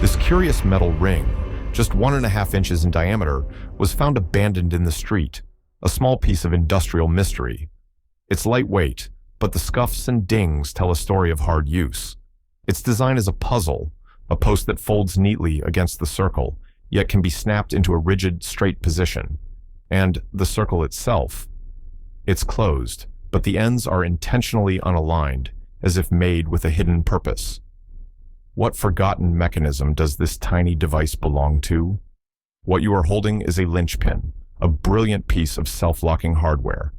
This curious metal ring, just 1.5 inches in diameter, was found abandoned in the street, a small piece of industrial mystery. It's lightweight, but the scuffs and dings tell a story of hard use. Its design is a puzzle, a post that folds neatly against the circle, yet can be snapped into a rigid, straight position. And the circle itself, it's closed, but the ends are intentionally unaligned, as if made with a hidden purpose. What forgotten mechanism does this tiny device belong to? What you are holding is a linchpin, a brilliant piece of self-locking hardware.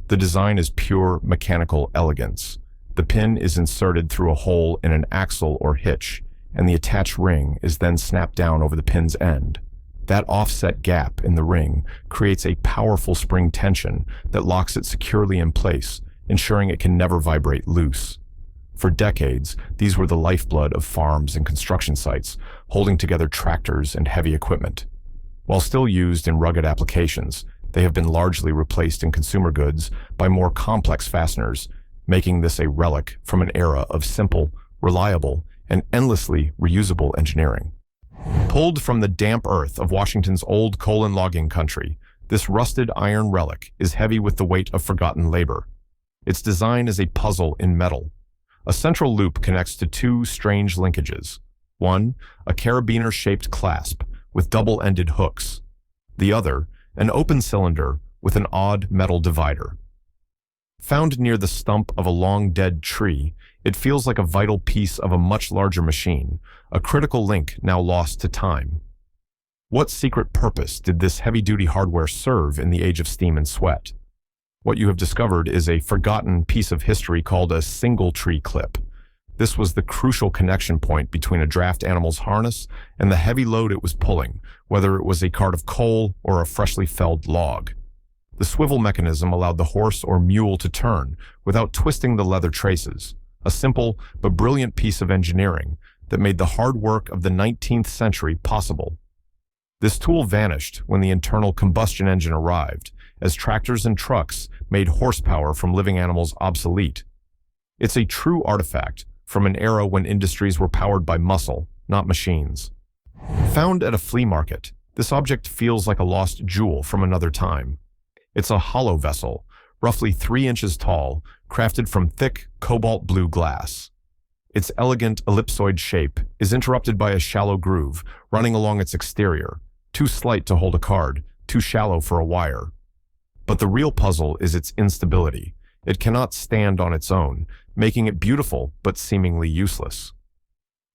The design is pure mechanical elegance. The pin is inserted through a hole in an axle or hitch, and the attached ring is then snapped down over the pin's end. That offset gap in the ring creates a powerful spring tension that locks it securely in place, ensuring it can never vibrate loose. For decades, these were the lifeblood of farms and construction sites, holding together tractors and heavy equipment. While still used in rugged applications, they have been largely replaced in consumer goods by more complex fasteners, making this a relic from an era of simple, reliable, and endlessly reusable engineering. Pulled from the damp earth of Washington's old coal and logging country, this rusted iron relic is heavy with the weight of forgotten labor. Its design is a puzzle in metal. A central loop connects to two strange linkages. One, a carabiner-shaped clasp with double-ended hooks. The other, an open cylinder with an odd metal divider. Found near the stump of a long-dead tree, it feels like a vital piece of a much larger machine, a critical link now lost to time. What secret purpose did this heavy-duty hardware serve in the age of steam and sweat? What you have discovered is a forgotten piece of history called a single-tree clip. This was the crucial connection point between a draft animal's harness and the heavy load it was pulling, whether it was a cart of coal or a freshly felled log. The swivel mechanism allowed the horse or mule to turn without twisting the leather traces, a simple but brilliant piece of engineering that made the hard work of the 19th century possible. This tool vanished when the internal combustion engine arrived, as tractors and trucks made horsepower from living animals obsolete. It's a true artifact from an era when industries were powered by muscle, not machines. Found at a flea market, this object feels like a lost jewel from another time. It's a hollow vessel, roughly 3 inches tall, crafted from thick cobalt blue glass. Its elegant ellipsoid shape is interrupted by a shallow groove running along its exterior, too slight to hold a card, too shallow for a wire. But the real puzzle is its instability. It cannot stand on its own, making it beautiful but seemingly useless.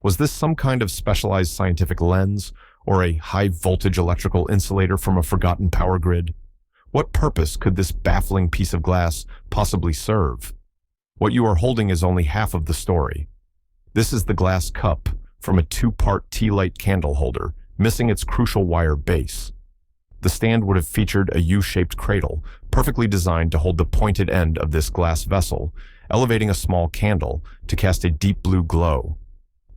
Was this some kind of specialized scientific lens, or a high-voltage electrical insulator from a forgotten power grid? What purpose could this baffling piece of glass possibly serve? What you are holding is only half of the story. This is the glass cup from a 2-part tea light candle holder, missing its crucial wire base. The stand would have featured a U-shaped cradle, perfectly designed to hold the pointed end of this glass vessel, elevating a small candle to cast a deep blue glow.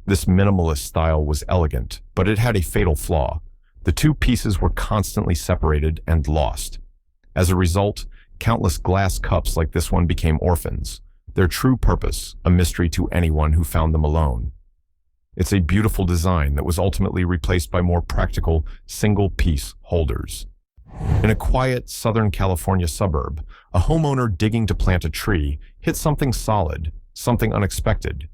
This minimalist style was elegant, but it had a fatal flaw. The two pieces were constantly separated and lost. As a result, countless glass cups like this one became orphans, their true purpose a mystery to anyone who found them alone. It's a beautiful design that was ultimately replaced by more practical, single-piece holders. In a quiet Southern California suburb, a homeowner digging to plant a tree hit something solid, something unexpected.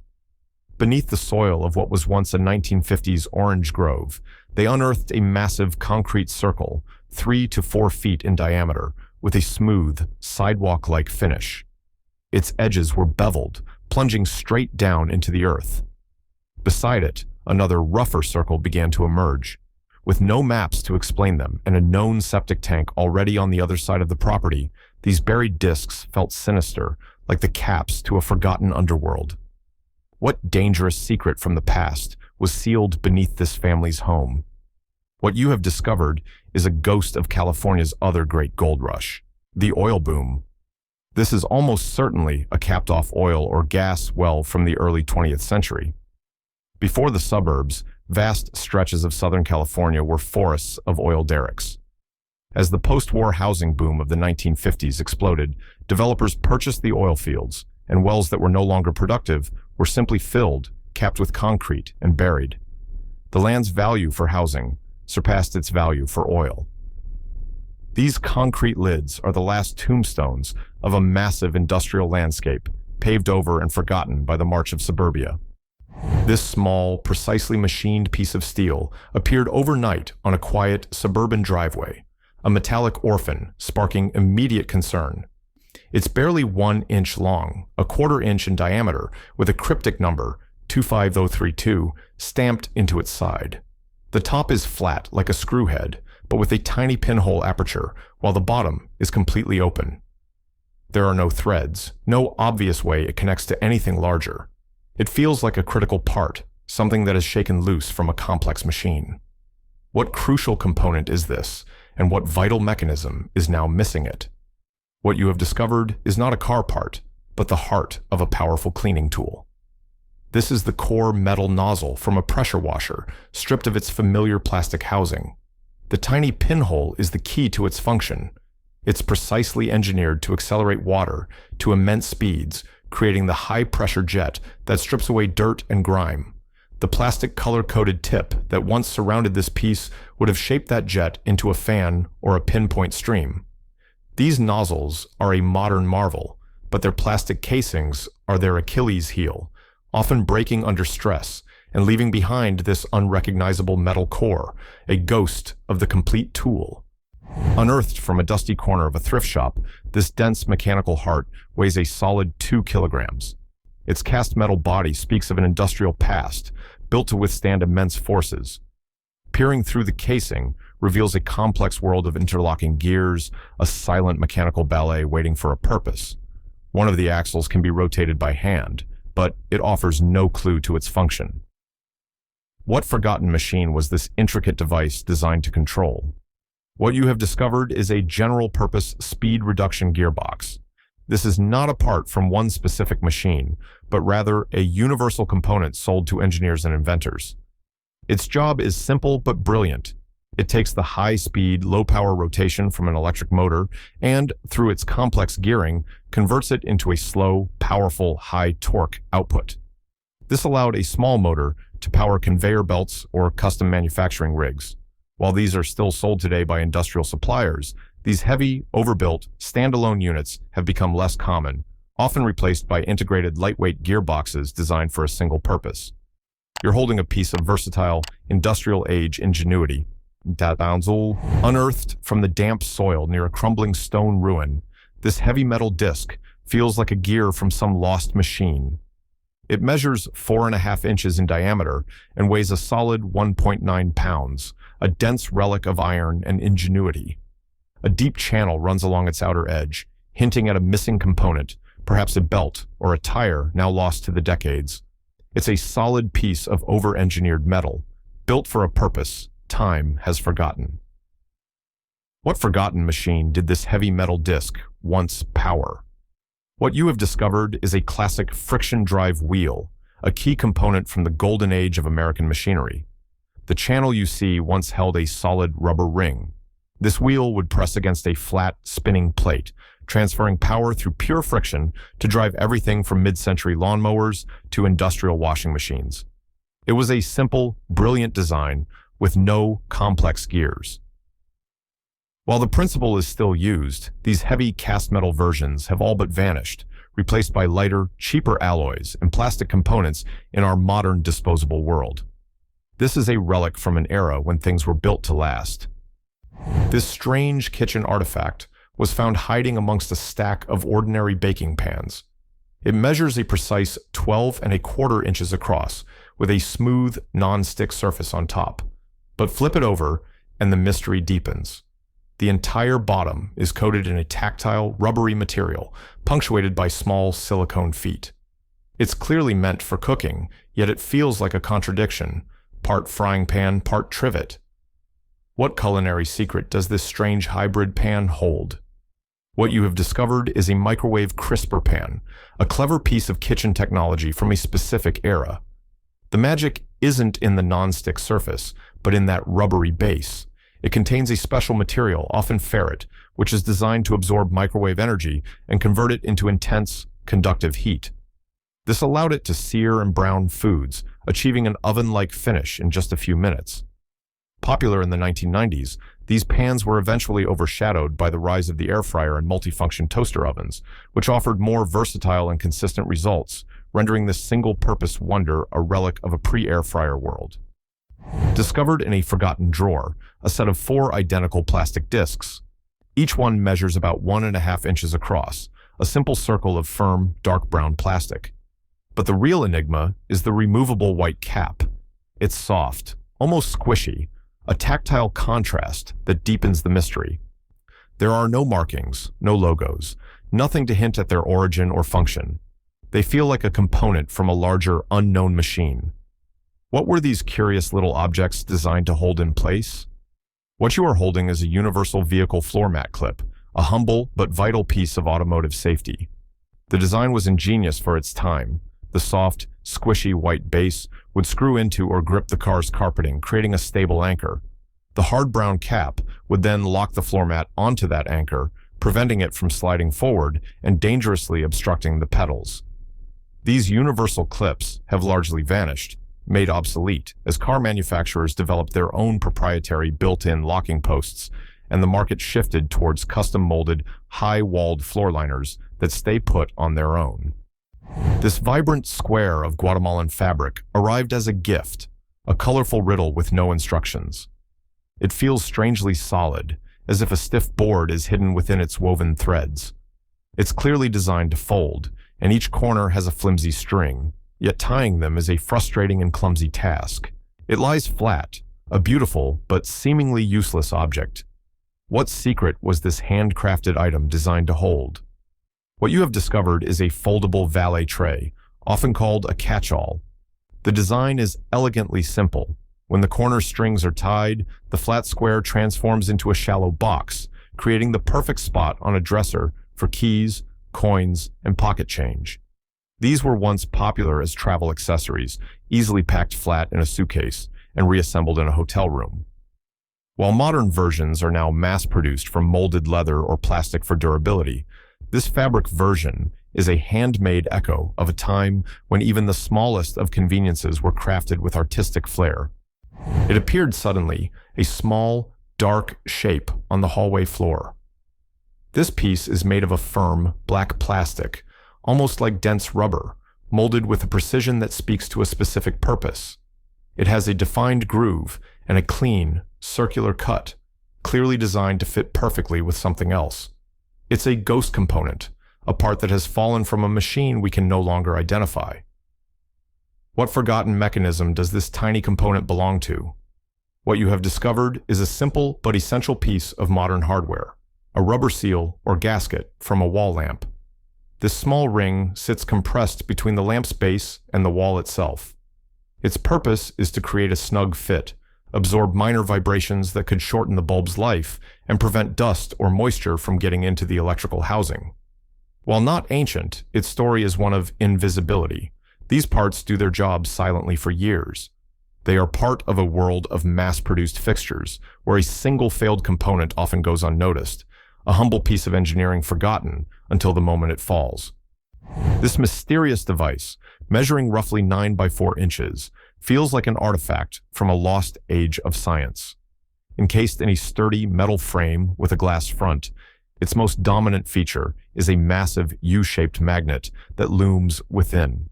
Beneath the soil of what was once a 1950s orange grove, they unearthed a massive concrete circle, 3 to 4 feet in diameter, with a smooth, sidewalk-like finish. Its edges were beveled, plunging straight down into the earth. Beside it, another rougher circle began to emerge. With no maps to explain them and a known septic tank already on the other side of the property, these buried discs felt sinister, like the caps to a forgotten underworld. What dangerous secret from the past was sealed beneath this family's home? What you have discovered is a ghost of California's other great gold rush, the oil boom. This is almost certainly a capped-off oil or gas well from the early 20th century. Before the suburbs, vast stretches of Southern California were forests of oil derricks. As the post-war housing boom of the 1950s exploded, developers purchased the oil fields, and wells that were no longer productive were simply filled, capped with concrete, and buried. The land's value for housing surpassed its value for oil. These concrete lids are the last tombstones of a massive industrial landscape paved over and forgotten by the march of suburbia. This small, precisely machined piece of steel appeared overnight on a quiet suburban driveway, a metallic orphan sparking immediate concern. It's barely 1 inch long, a quarter inch in diameter, with a cryptic number, 25032, stamped into its side. The top is flat like a screw head, but with a tiny pinhole aperture, while the bottom is completely open. There are no threads, no obvious way it connects to anything larger. It feels like a critical part, something that is shaken loose from a complex machine. What crucial component is this, and what vital mechanism is now missing it? What you have discovered is not a car part, but the heart of a powerful cleaning tool. This is the core metal nozzle from a pressure washer, stripped of its familiar plastic housing. The tiny pinhole is the key to its function. It's precisely engineered to accelerate water to immense speeds, creating the high-pressure jet that strips away dirt and grime. The plastic color-coded tip that once surrounded this piece would have shaped that jet into a fan or a pinpoint stream. These nozzles are a modern marvel, but their plastic casings are their Achilles heel, often breaking under stress and leaving behind this unrecognizable metal core, a ghost of the complete tool. Unearthed from a dusty corner of a thrift shop, this dense mechanical heart weighs a solid 2 kilograms. Its cast metal body speaks of an industrial past, built to withstand immense forces. Peering through the casing reveals a complex world of interlocking gears, a silent mechanical ballet waiting for a purpose. One of the axles can be rotated by hand, but it offers no clue to its function. What forgotten machine was this intricate device designed to control? What you have discovered is a general-purpose speed reduction gearbox. This is not apart from one specific machine, but rather a universal component sold to engineers and inventors. Its job is simple but brilliant. It takes the high-speed, low-power rotation from an electric motor and, through its complex gearing, converts it into a slow, powerful, high-torque output. This allowed a small motor to power conveyor belts or custom manufacturing rigs. While these are still sold today by industrial suppliers, these heavy, overbuilt, standalone units have become less common, often replaced by integrated lightweight gearboxes designed for a single purpose. You're holding a piece of versatile, industrial-age ingenuity. Unearthed from the damp soil near a crumbling stone ruin, this heavy metal disc feels like a gear from some lost machine. It measures 4.5 inches in diameter and weighs a solid 1.9 pounds, a dense relic of iron and ingenuity. A deep channel runs along its outer edge, hinting at a missing component, perhaps a belt or a tire now lost to the decades. It's a solid piece of over-engineered metal, built for a purpose time has forgotten. What forgotten machine did this heavy metal disc once power? What you have discovered is a classic friction drive wheel, a key component from the golden age of American machinery. The channel you see once held a solid rubber ring. This wheel would press against a flat, spinning plate, transferring power through pure friction to drive everything from mid-century lawnmowers to industrial washing machines. It was a simple, brilliant design with no complex gears. While the principle is still used, these heavy cast metal versions have all but vanished, replaced by lighter, cheaper alloys and plastic components in our modern disposable world. This is a relic from an era when things were built to last. This strange kitchen artifact was found hiding amongst a stack of ordinary baking pans. It measures a precise 12.25 inches across, with a smooth, non-stick surface on top. But flip it over, and the mystery deepens. The entire bottom is coated in a tactile, rubbery material, punctuated by small silicone feet. It's clearly meant for cooking, yet it feels like a contradiction, part frying pan, part trivet. What culinary secret does this strange hybrid pan hold? What you have discovered is a microwave crisper pan, a clever piece of kitchen technology from a specific era. The magic isn't in the non-stick surface, but in that rubbery base. It contains a special material, often ferrite, which is designed to absorb microwave energy and convert it into intense, conductive heat. This allowed it to sear and brown foods, achieving an oven-like finish in just a few minutes. Popular in the 1990s, these pans were eventually overshadowed by the rise of the air fryer and multifunction toaster ovens, which offered more versatile and consistent results, rendering this single-purpose wonder a relic of a pre-air fryer world. Discovered in a forgotten drawer, a set of 4 identical plastic discs. Each one measures about 1.5 inches across, a simple circle of firm, dark brown plastic. But the real enigma is the removable white cap. It's soft, almost squishy, a tactile contrast that deepens the mystery. There are no markings, no logos, nothing to hint at their origin or function. They feel like a component from a larger, unknown machine. What were these curious little objects designed to hold in place? What you are holding is a universal vehicle floor mat clip, a humble but vital piece of automotive safety. The design was ingenious for its time. The soft, squishy white base would screw into or grip the car's carpeting, creating a stable anchor. The hard brown cap would then lock the floor mat onto that anchor, preventing it from sliding forward and dangerously obstructing the pedals. These universal clips have largely vanished, made obsolete, as car manufacturers developed their own proprietary built-in locking posts, and the market shifted towards custom-molded, high-walled floor liners that stay put on their own. This vibrant square of Guatemalan fabric arrived as a gift, a colorful riddle with no instructions. It feels strangely solid, as if a stiff board is hidden within its woven threads. It's clearly designed to fold, and each corner has a flimsy string, yet tying them is a frustrating and clumsy task. It lies flat, a beautiful but seemingly useless object. What secret was this handcrafted item designed to hold? What you have discovered is a foldable valet tray, often called a catch-all. The design is elegantly simple. When the corner strings are tied, the flat square transforms into a shallow box, creating the perfect spot on a dresser for keys, coins, and pocket change. These were once popular as travel accessories, easily packed flat in a suitcase and reassembled in a hotel room. While modern versions are now mass-produced from molded leather or plastic for durability, this fabric version is a handmade echo of a time when even the smallest of conveniences were crafted with artistic flair. It appeared suddenly, a small, dark shape on the hallway floor. This piece is made of a firm, black plastic, almost like dense rubber, molded with a precision that speaks to a specific purpose. It has a defined groove and a clean, circular cut, clearly designed to fit perfectly with something else. It's a ghost component, a part that has fallen from a machine we can no longer identify. What forgotten mechanism does this tiny component belong to? What you have discovered is a simple but essential piece of modern hardware, a rubber seal or gasket from a wall lamp. This small ring sits compressed between the lamp's base and the wall itself. Its purpose is to create a snug fit, absorb minor vibrations that could shorten the bulb's life, and prevent dust or moisture from getting into the electrical housing. While not ancient, its story is one of invisibility. These parts do their job silently for years. They are part of a world of mass-produced fixtures, where a single failed component often goes unnoticed, a humble piece of engineering forgotten until the moment it falls. This mysterious device, measuring roughly 9 by 4 inches, feels like an artifact from a lost age of science. Encased in a sturdy metal frame with a glass front, its most dominant feature is a massive U-shaped magnet that looms within.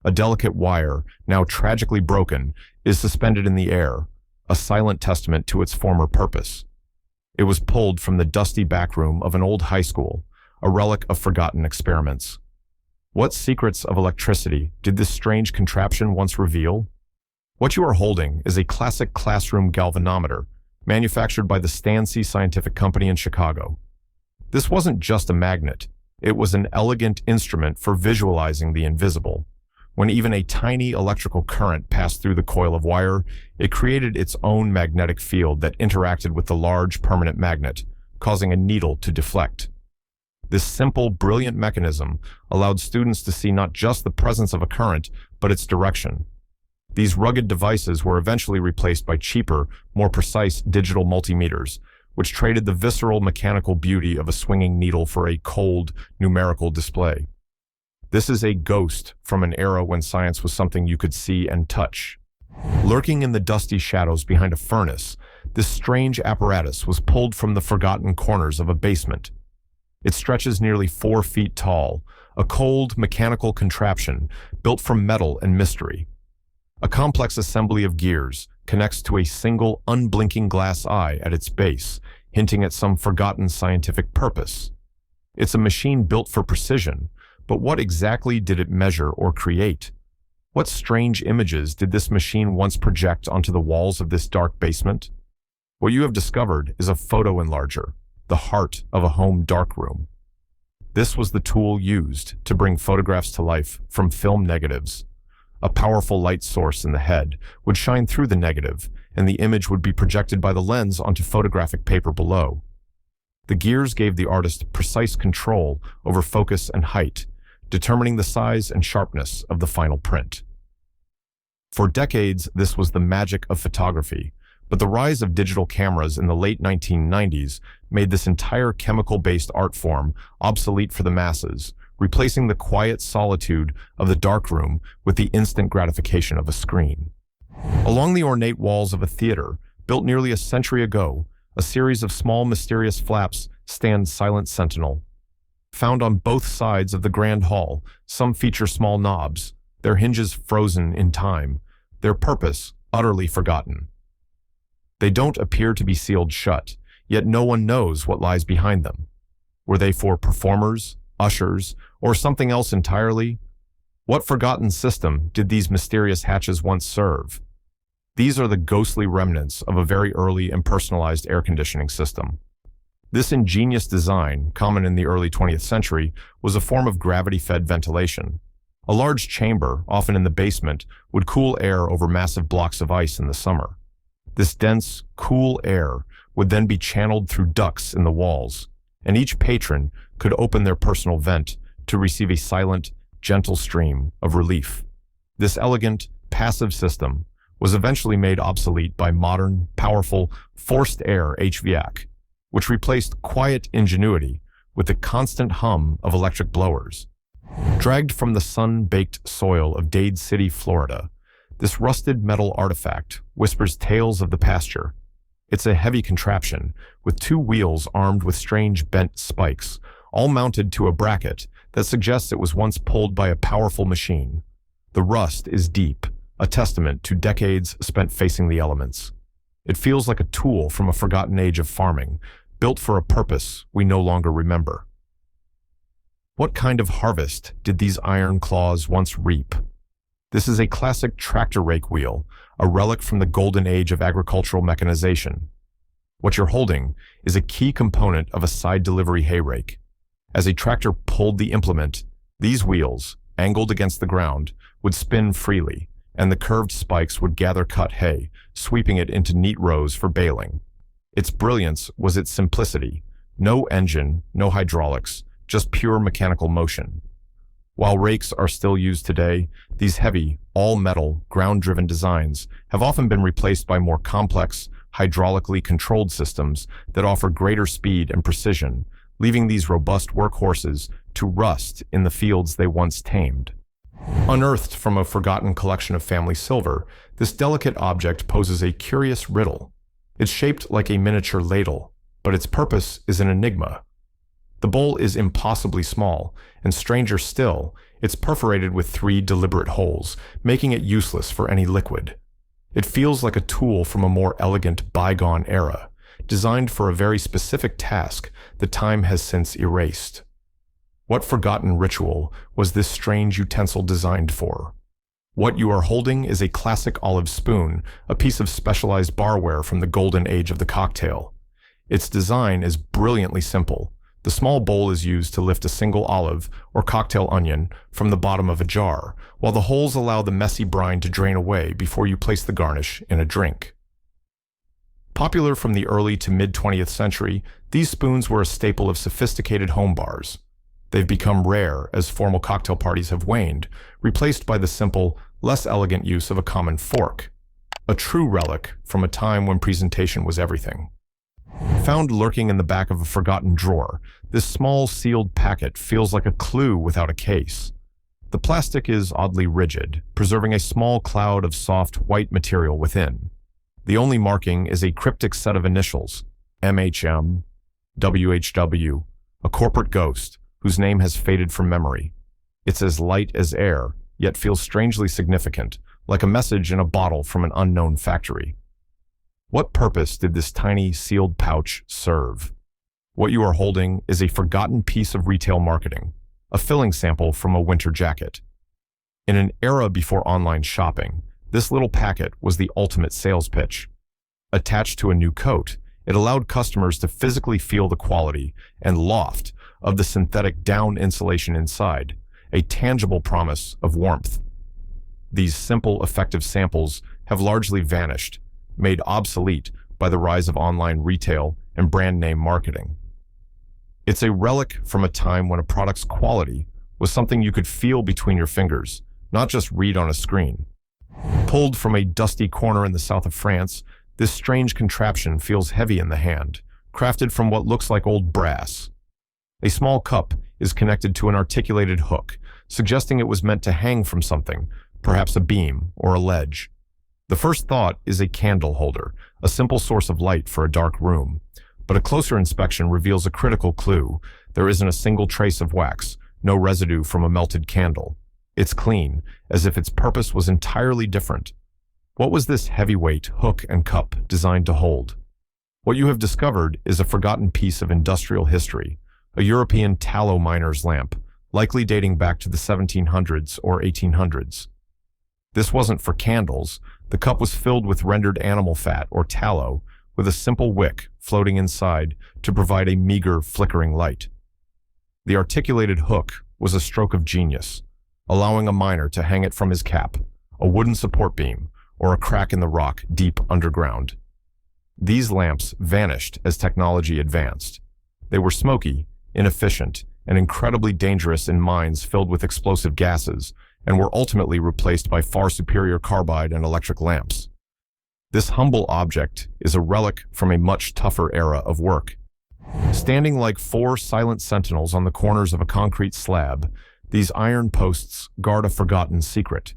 A delicate wire, now tragically broken, is suspended in the air, a silent testament to its former purpose. It was pulled from the dusty backroom of an old high school, a relic of forgotten experiments. What secrets of electricity did this strange contraption once reveal? What you are holding is a classic classroom galvanometer, manufactured by the Stancy Scientific Company in Chicago. This wasn't just a magnet, it was an elegant instrument for visualizing the invisible. When even a tiny electrical current passed through the coil of wire, it created its own magnetic field that interacted with the large permanent magnet, causing a needle to deflect. This simple, brilliant mechanism allowed students to see not just the presence of a current, but its direction. These rugged devices were eventually replaced by cheaper, more precise digital multimeters, which traded the visceral mechanical beauty of a swinging needle for a cold, numerical display. This is a ghost from an era when science was something you could see and touch. Lurking in the dusty shadows behind a furnace, this strange apparatus was pulled from the forgotten corners of a basement. It stretches nearly 4 feet tall, a cold, mechanical contraption built from metal and mystery. A complex assembly of gears connects to a single, unblinking glass eye at its base, hinting at some forgotten scientific purpose. It's a machine built for precision, but what exactly did it measure or create? What strange images did this machine once project onto the walls of this dark basement? What you have discovered is a photo enlarger, the heart of a home darkroom. This was the tool used to bring photographs to life from film negatives. A powerful light source in the head would shine through the negative, and the image would be projected by the lens onto photographic paper below. The gears gave the artist precise control over focus and height, determining the size and sharpness of the final print. For decades, this was the magic of photography, but the rise of digital cameras in the late 1990s made this entire chemical-based art form obsolete for the masses, replacing the quiet solitude of the darkroom with the instant gratification of a screen. Along the ornate walls of a theater, built nearly a century ago, a series of small mysterious flaps stand silent sentinel. Found on both sides of the grand hall, some feature small knobs, their hinges frozen in time, their purpose utterly forgotten. They don't appear to be sealed shut, yet no one knows what lies behind them. Were they for performers, ushers, or something else entirely? What forgotten system did these mysterious hatches once serve? These are the ghostly remnants of a very early and personalized air conditioning system. This ingenious design, common in the early 20th century, was a form of gravity-fed ventilation. A large chamber, often in the basement, would cool air over massive blocks of ice in the summer. This dense, cool air would then be channeled through ducts in the walls, and each patron could open their personal vent to receive a silent, gentle stream of relief. This elegant, passive system was eventually made obsolete by modern, powerful, forced air HVAC, which replaced quiet ingenuity with the constant hum of electric blowers. Dragged from the sun-baked soil of Dade City, Florida, this rusted metal artifact whispers tales of the pasture. It's a heavy contraption with 2 wheels armed with strange bent spikes, all mounted to a bracket that suggests it was once pulled by a powerful machine. The rust is deep, a testament to decades spent facing the elements. It feels like a tool from a forgotten age of farming, built for a purpose we no longer remember. What kind of harvest did these iron claws once reap? This is a classic tractor rake wheel, a relic from the golden age of agricultural mechanization. What you're holding is a key component of a side delivery hay rake. As a tractor pulled the implement, these wheels, angled against the ground, would spin freely, and the curved spikes would gather cut hay, sweeping it into neat rows for baling. Its brilliance was its simplicity. No engine, no hydraulics, just pure mechanical motion. While rakes are still used today, these heavy, all-metal, ground-driven designs have often been replaced by more complex, hydraulically controlled systems that offer greater speed and precision, leaving these robust workhorses to rust in the fields they once tamed. Unearthed from a forgotten collection of family silver, this delicate object poses a curious riddle. It's shaped like a miniature ladle, but its purpose is an enigma. The bowl is impossibly small, and stranger still, it's perforated with 3 deliberate holes, making it useless for any liquid. It feels like a tool from a more elegant bygone era, designed for a very specific task that time has since erased. What forgotten ritual was this strange utensil designed for? What you are holding is a classic olive spoon, a piece of specialized barware from the golden age of the cocktail. Its design is brilliantly simple. The small bowl is used to lift a single olive or cocktail onion from the bottom of a jar, while the holes allow the messy brine to drain away before you place the garnish in a drink. Popular from the early to mid-20th century, these spoons were a staple of sophisticated home bars. They've become rare as formal cocktail parties have waned, replaced by the simple, less elegant use of a common fork. A true relic from a time when presentation was everything. Found lurking in the back of a forgotten drawer, this small sealed packet feels like a clue without a case. The plastic is oddly rigid, preserving a small cloud of soft white material within. The only marking is a cryptic set of initials, MHM, WHW, a corporate ghost whose name has faded from memory. It's as light as air, yet feels strangely significant, like a message in a bottle from an unknown factory. What purpose did this tiny sealed pouch serve? What you are holding is a forgotten piece of retail marketing, a filling sample from a winter jacket. In an era before online shopping, this little packet was the ultimate sales pitch. Attached to a new coat, it allowed customers to physically feel the quality and loft of the synthetic down insulation inside, a tangible promise of warmth. These simple, effective samples have largely vanished, made obsolete by the rise of online retail and brand name marketing. It's a relic from a time when a product's quality was something you could feel between your fingers, not just read on a screen. Pulled from a dusty corner in the south of France, this strange contraption feels heavy in the hand, crafted from what looks like old brass. A small cup is connected to an articulated hook, suggesting it was meant to hang from something, perhaps a beam or a ledge. The first thought is a candle holder, a simple source of light for a dark room. But a closer inspection reveals a critical clue. There isn't a single trace of wax, no residue from a melted candle. It's clean, as if its purpose was entirely different. What was this heavyweight hook and cup designed to hold? What you have discovered is a forgotten piece of industrial history, a European tallow miner's lamp, likely dating back to the 1700s or 1800s. This wasn't for candles. The cup was filled with rendered animal fat or tallow, with a simple wick floating inside to provide a meager, flickering light. The articulated hook was a stroke of genius, allowing a miner to hang it from his cap, a wooden support beam, or a crack in the rock deep underground. These lamps vanished as technology advanced. They were smoky, inefficient, and incredibly dangerous in mines filled with explosive gases, and were ultimately replaced by far superior carbide and electric lamps. This humble object is a relic from a much tougher era of work. Standing like four silent sentinels on the corners of a concrete slab, these iron posts guard a forgotten secret.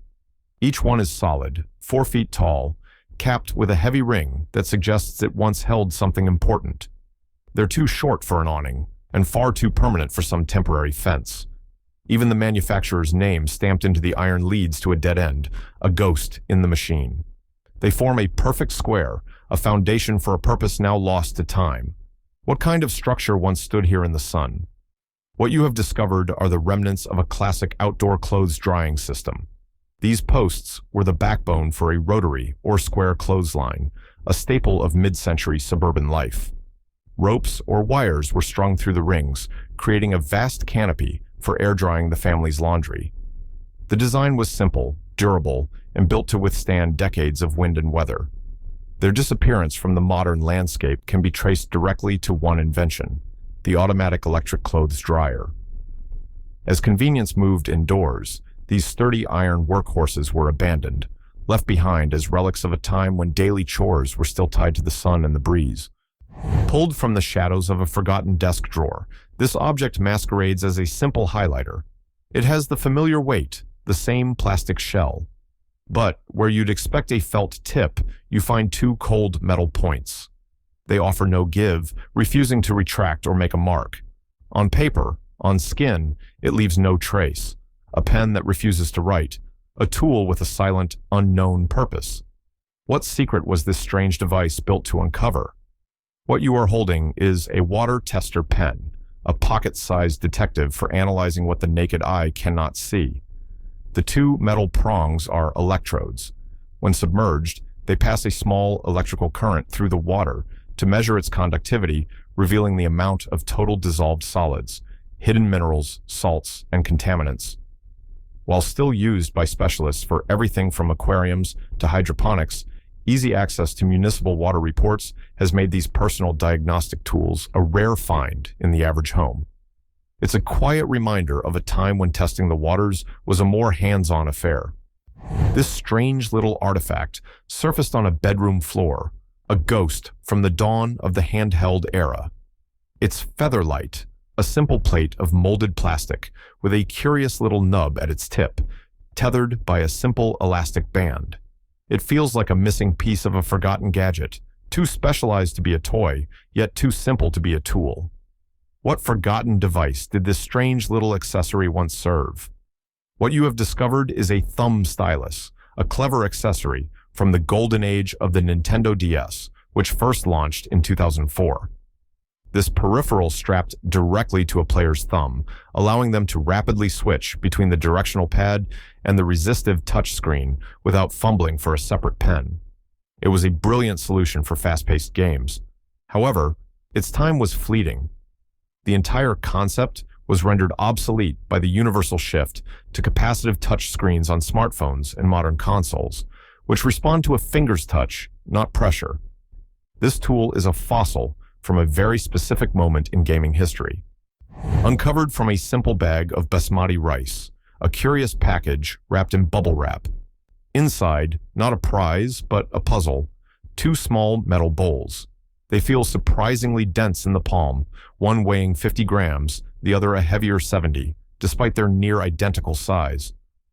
Each one is solid, 4 feet tall, capped with a heavy ring that suggests it once held something important. They're too short for an awning, and far too permanent for some temporary fence. Even the manufacturer's name stamped into the iron leads to a dead end, a ghost in the machine. They form a perfect square, a foundation for a purpose now lost to time. What kind of structure once stood here in the sun? What you have discovered are the remnants of a classic outdoor clothes drying system. These posts were the backbone for a rotary or square clothesline, a staple of mid-century suburban life. Ropes or wires were strung through the rings, creating a vast canopy for air drying the family's laundry. The design was simple, durable, and built to withstand decades of wind and weather. Their disappearance from the modern landscape can be traced directly to one invention, the automatic electric clothes dryer. As convenience moved indoors, these sturdy iron workhorses were abandoned, left behind as relics of a time when daily chores were still tied to the sun and the breeze. Pulled from the shadows of a forgotten desk drawer, this object masquerades as a simple highlighter. It has the familiar weight, the same plastic shell. But where you'd expect a felt tip, you find 2 cold metal points. They offer no give, refusing to retract or make a mark. On paper, on skin, it leaves no trace. A pen that refuses to write, a tool with a silent, unknown purpose. What secret was this strange device built to uncover? What you are holding is a water tester pen, a pocket-sized detective for analyzing what the naked eye cannot see. The 2 metal prongs are electrodes. When submerged, they pass a small electrical current through the water to measure its conductivity, revealing the amount of total dissolved solids, hidden minerals, salts, and contaminants. While still used by specialists for everything from aquariums to hydroponics, easy access to municipal water reports has made these personal diagnostic tools a rare find in the average home. It's a quiet reminder of a time when testing the waters was a more hands-on affair. This strange little artifact surfaced on a bedroom floor, a ghost from the dawn of the handheld era. Its featherlight, a simple plate of molded plastic with a curious little nub at its tip, tethered by a simple elastic band. It feels like a missing piece of a forgotten gadget, too specialized to be a toy, yet too simple to be a tool. What forgotten device did this strange little accessory once serve? What you have discovered is a thumb stylus, a clever accessory from the golden age of the Nintendo DS, which first launched in 2004. This peripheral strapped directly to a player's thumb, allowing them to rapidly switch between the directional pad and the resistive touchscreen without fumbling for a separate pen. It was a brilliant solution for fast-paced games. However, its time was fleeting. The entire concept was rendered obsolete by the universal shift to capacitive touch screens on smartphones and modern consoles, which respond to a finger's touch, not pressure. This tool is a fossil from a very specific moment in gaming history. Uncovered from a simple bag of basmati rice, a curious package wrapped in bubble wrap. Inside, not a prize, but a puzzle, two small metal bowls. They feel surprisingly dense in the palm, one weighing 50 grams, the other a heavier 70, despite their near-identical size.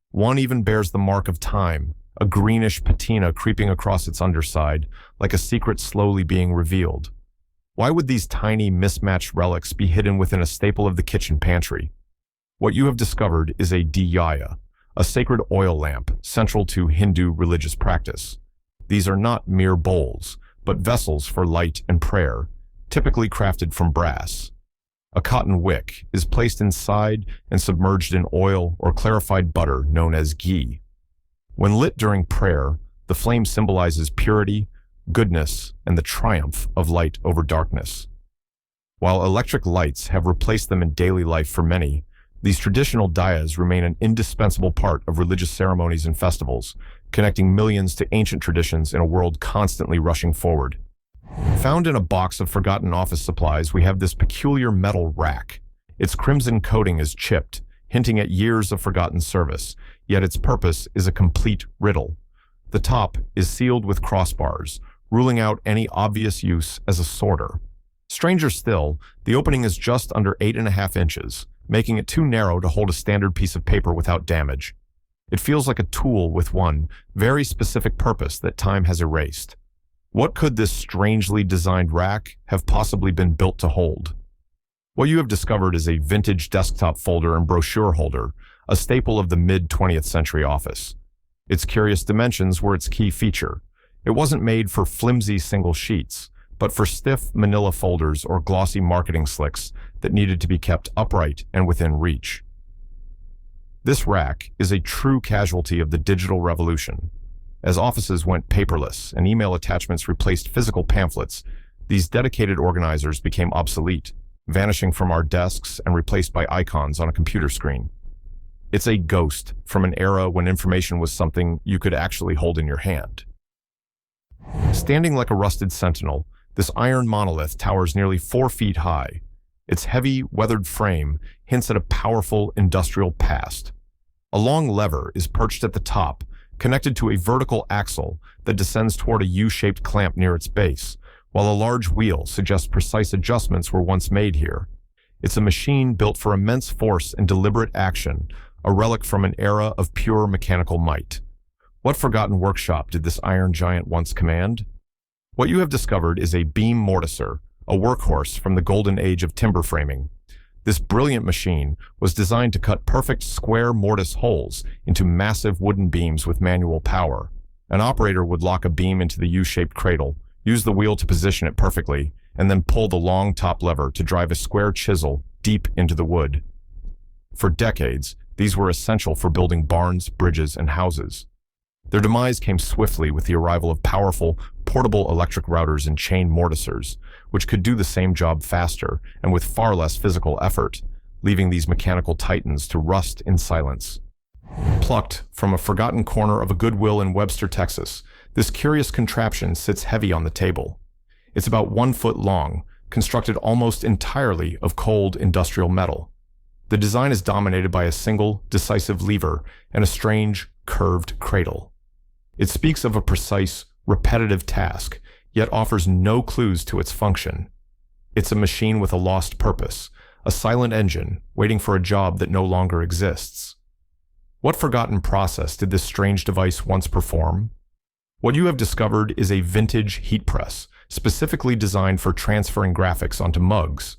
One even bears the mark of time, a greenish patina creeping across its underside, like a secret slowly being revealed. Why would these tiny, mismatched relics be hidden within a staple of the kitchen pantry? What you have discovered is a diyaya, a sacred oil lamp central to Hindu religious practice. These are not mere bowls, but vessels for light and prayer, typically crafted from brass. A cotton wick is placed inside and submerged in oil or clarified butter known as ghee. When lit during prayer, the flame symbolizes purity, goodness, and the triumph of light over darkness. While electric lights have replaced them in daily life for many, these traditional diyas remain an indispensable part of religious ceremonies and festivals, connecting millions to ancient traditions in a world constantly rushing forward. Found in a box of forgotten office supplies, we have this peculiar metal rack. Its crimson coating is chipped, hinting at years of forgotten service, yet its purpose is a complete riddle. The top is sealed with crossbars, ruling out any obvious use as a sorter. Stranger still, the opening is just under 8.5 inches, making it too narrow to hold a standard piece of paper without damage. It feels like a tool with one very specific purpose that time has erased. What could this strangely designed rack have possibly been built to hold? What you have discovered is a vintage desktop folder and brochure holder, a staple of the mid-20th century office. Its curious dimensions were its key feature. It wasn't made for flimsy single sheets, but for stiff manila folders or glossy marketing slicks that needed to be kept upright and within reach. This rack is a true casualty of the digital revolution. As offices went paperless and email attachments replaced physical pamphlets, these dedicated organizers became obsolete, vanishing from our desks and replaced by icons on a computer screen. It's a ghost from an era when information was something you could actually hold in your hand. Standing like a rusted sentinel, this iron monolith towers nearly 4 feet high. Its heavy, weathered frame hints at a powerful industrial past. A long lever is perched at the top, connected to a vertical axle that descends toward a U-shaped clamp near its base, while a large wheel suggests precise adjustments were once made here. It's a machine built for immense force and deliberate action, a relic from an era of pure mechanical might. What forgotten workshop did this iron giant once command? What you have discovered is a beam mortiser, a workhorse from the golden age of timber framing. This brilliant machine was designed to cut perfect square mortise holes into massive wooden beams with manual power. An operator would lock a beam into the U-shaped cradle, use the wheel to position it perfectly, and then pull the long top lever to drive a square chisel deep into the wood. For decades, these were essential for building barns, bridges, and houses. Their demise came swiftly with the arrival of powerful, portable electric routers and chain mortisers, which could do the same job faster and with far less physical effort, leaving these mechanical titans to rust in silence. Plucked from a forgotten corner of a Goodwill in Webster, Texas, this curious contraption sits heavy on the table. It's about 1 foot long, constructed almost entirely of cold industrial metal. The design is dominated by a single, decisive lever and a strange, curved cradle. It speaks of a precise, repetitive task, yet offers no clues to its function. It's a machine with a lost purpose, a silent engine waiting for a job that no longer exists. What forgotten process did this strange device once perform? What you have discovered is a vintage heat press, specifically designed for transferring graphics onto mugs.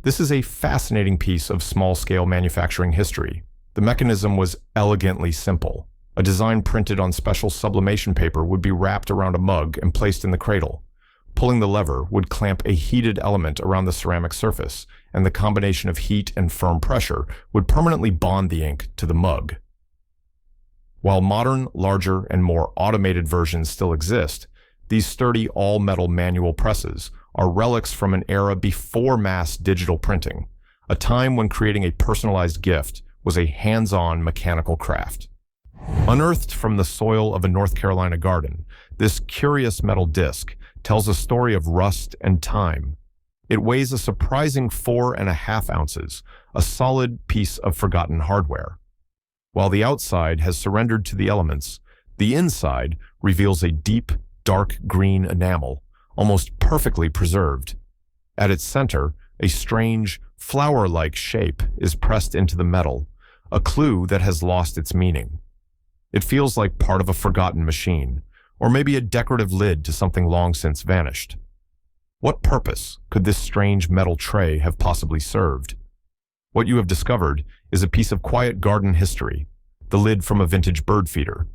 This is a fascinating piece of small-scale manufacturing history. The mechanism was elegantly simple. A design printed on special sublimation paper would be wrapped around a mug and placed in the cradle. Pulling the lever would clamp a heated element around the ceramic surface, and the combination of heat and firm pressure would permanently bond the ink to the mug. While modern, larger, and more automated versions still exist, these sturdy all-metal manual presses are relics from an era before mass digital printing, a time when creating a personalized gift was a hands-on mechanical craft. Unearthed from the soil of a North Carolina garden, this curious metal disc tells a story of rust and time. It weighs a surprising 4.5 ounces, a solid piece of forgotten hardware. While the outside has surrendered to the elements, the inside reveals a deep, dark green enamel, almost perfectly preserved. At its center, a strange, flower-like shape is pressed into the metal, a clue that has lost its meaning. It feels like part of a forgotten machine, or maybe a decorative lid to something long since vanished. What purpose could this strange metal tray have possibly served? What you have discovered is a piece of quiet garden history, the lid from a vintage bird feeder.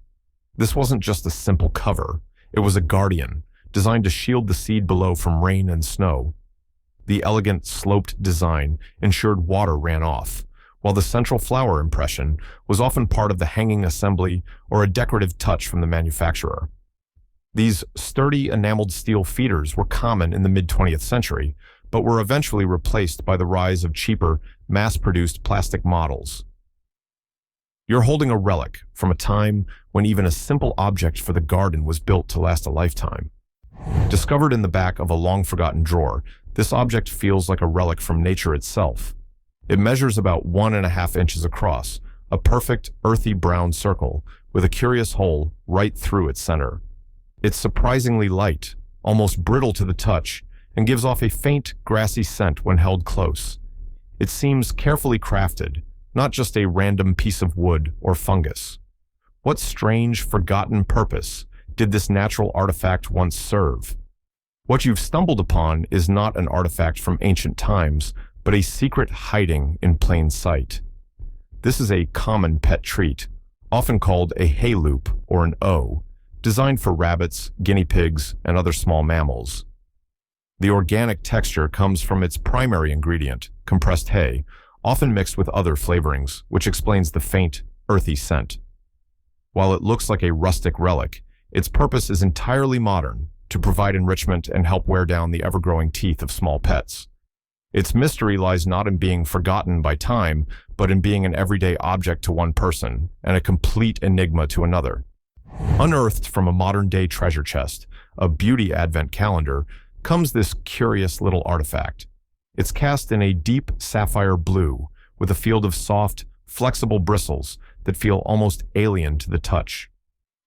This wasn't just a simple cover, it was a guardian, designed to shield the seed below from rain and snow. The elegant, sloped design ensured water ran off, while the central flower impression was often part of the hanging assembly or a decorative touch from the manufacturer. These sturdy enameled steel feeders were common in the mid-20th century, but were eventually replaced by the rise of cheaper, mass-produced plastic models. You're holding a relic from a time when even a simple object for the garden was built to last a lifetime. Discovered in the back of a long-forgotten drawer, this object feels like a relic from nature itself. It measures about 1.5 inches across, a perfect, earthy brown circle with a curious hole right through its center. It's surprisingly light, almost brittle to the touch, and gives off a faint, grassy scent when held close. It seems carefully crafted, not just a random piece of wood or fungus. What strange, forgotten purpose did this natural artifact once serve? What you've stumbled upon is not an artifact from ancient times, but a secret hiding in plain sight. This is a common pet treat, often called a hay loop or an O, designed for rabbits, guinea pigs, and other small mammals. The organic texture comes from its primary ingredient, compressed hay, often mixed with other flavorings, which explains the faint, earthy scent. While it looks like a rustic relic, its purpose is entirely modern, to provide enrichment and help wear down the ever-growing teeth of small pets. Its mystery lies not in being forgotten by time, but in being an everyday object to one person and a complete enigma to another. Unearthed from a modern-day treasure chest, a beauty advent calendar, comes this curious little artifact. It's cast in a deep sapphire blue, with a field of soft, flexible bristles that feel almost alien to the touch.